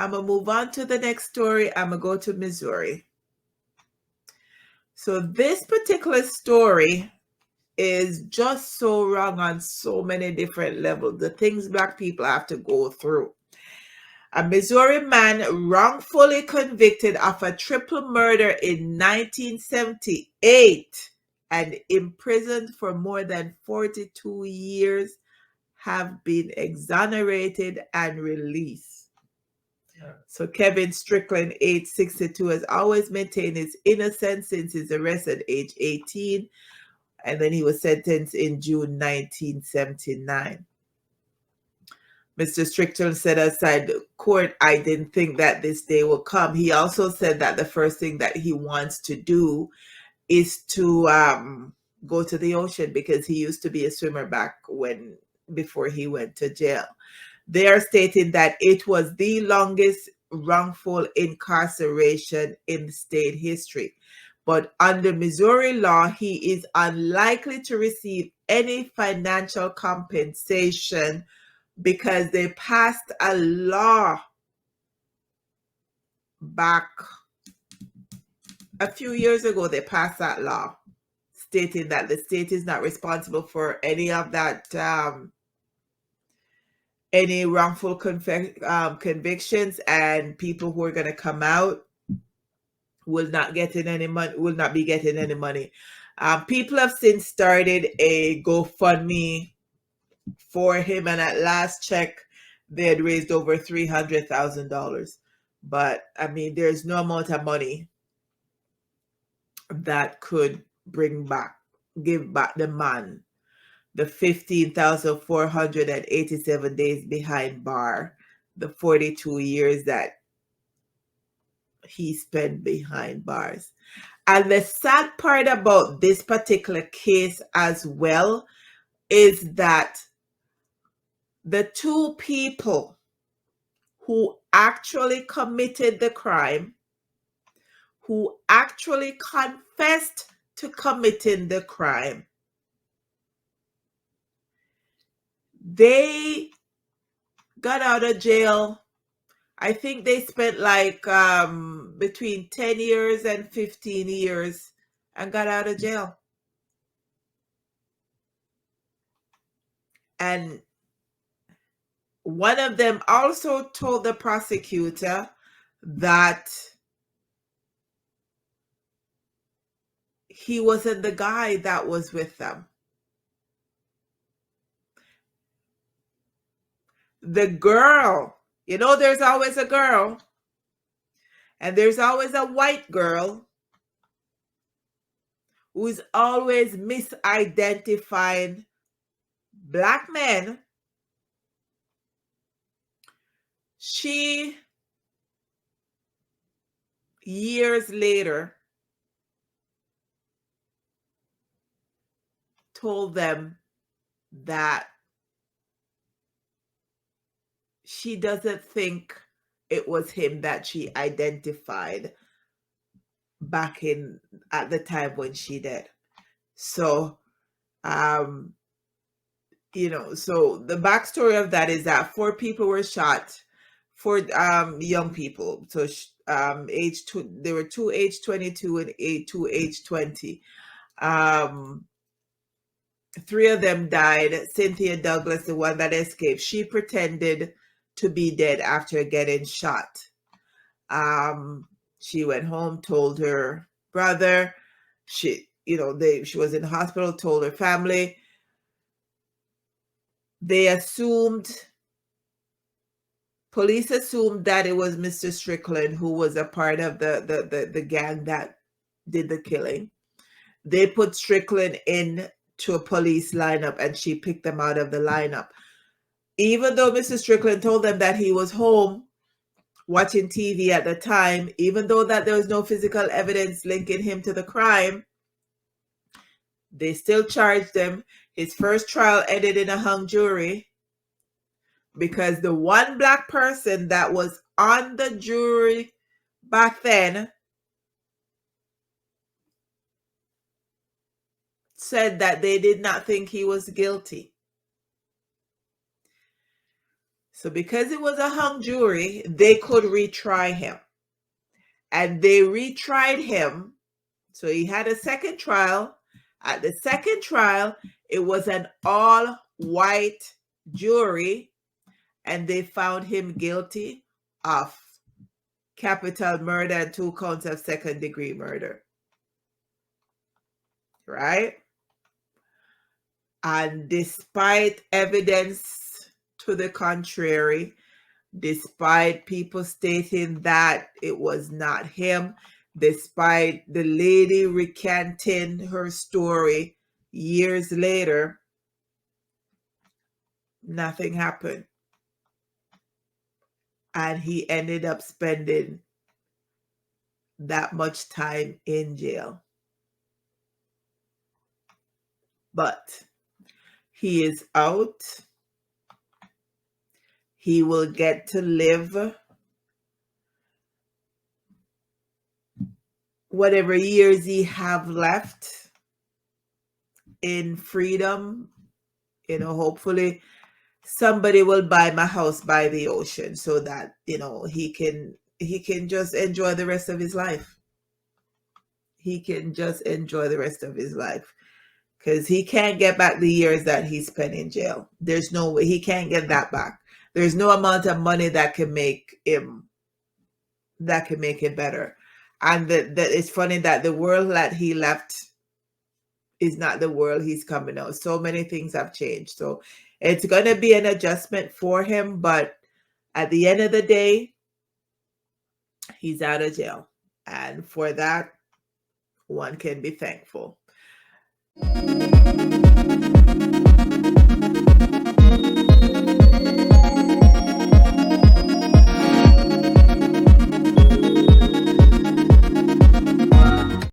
I'm going to move on to the next story. I'm going to go to Missouri. So this particular story is just so wrong on so many different levels. The things Black people have to go through. A Missouri man wrongfully convicted of a triple murder in 1978 and imprisoned for more than 42 years have been exonerated and released. Yeah. So Kevin Strickland, age 62, has always maintained his innocence since his arrest at age 18, and then he was sentenced in June 1979. Mr. Strickland said outside the court, "I didn't think that this day would come." He also said that the first thing that he wants to do is to go to the ocean because he used to be a swimmer before he went to jail. They are stating that it was the longest wrongful incarceration in state history. But under Missouri law, he is unlikely to receive any financial compensation because they passed a law back a few years ago. They passed that law stating that the state is not responsible for any of that, any wrongful convictions, and people who are going to come out will not be getting any money. People have since started a GoFundMe for him, and at last check, they had raised over $300,000. But I mean, there's no amount of money that could give back the man the 15,487 days behind bar, the 42 years that he spent behind bars. And the sad part about this particular case as well is that the two people who actually committed the crime, who actually confessed to committing the crime, they got out of jail. I think they spent like between 10 years and 15 years and got out of jail. And one of them also told the prosecutor that he wasn't the guy that was with them. The girl, you know, there's always a girl, and there's always a white girl who is always misidentifying Black men. She, years later, told them that she doesn't think it was him that she identified back at the time when she did. So, you know, so the backstory of that is that 4 people were shot, 4 young people. So there were 2 age 22 and 2 age 20. 3 of them died. Cynthia Douglas, the one that escaped, she pretended to be dead after getting shot. She went home, told her brother. She was in the hospital, told her family. Police assumed that it was Mr. Strickland who was a part of the gang that did the killing. They put Strickland into a police lineup, and she picked them out of the lineup. Even though Mr. Strickland told them that he was home watching TV at the time, even though that there was no physical evidence linking him to the crime, they still charged him. His first trial ended in a hung jury because the one Black person that was on the jury back then said that they did not think he was guilty. So because it was a hung jury, they could retry him. And they retried him. So he had a second trial. At the second trial, it was an all-white jury, and they found him guilty of capital murder and 2 counts of second-degree murder. Right? And despite evidence to the contrary, despite people stating that it was not him, despite the lady recanting her story years later, nothing happened. And he ended up spending that much time in jail. But he is out. He will get to live whatever years he have left in freedom. You know, hopefully somebody will buy my house by the ocean so that, you know, he can just enjoy the rest of his life. He can just enjoy the rest of his life, because he can't get back the years that he spent in jail. There's no way he can't get that back. There's no amount of money that can make him better. And that it's funny that the world that he left is not the world he's coming out. So many things have changed. So it's going to be an adjustment for him. But at the end of the day, he's out of jail. And for that, one can be thankful.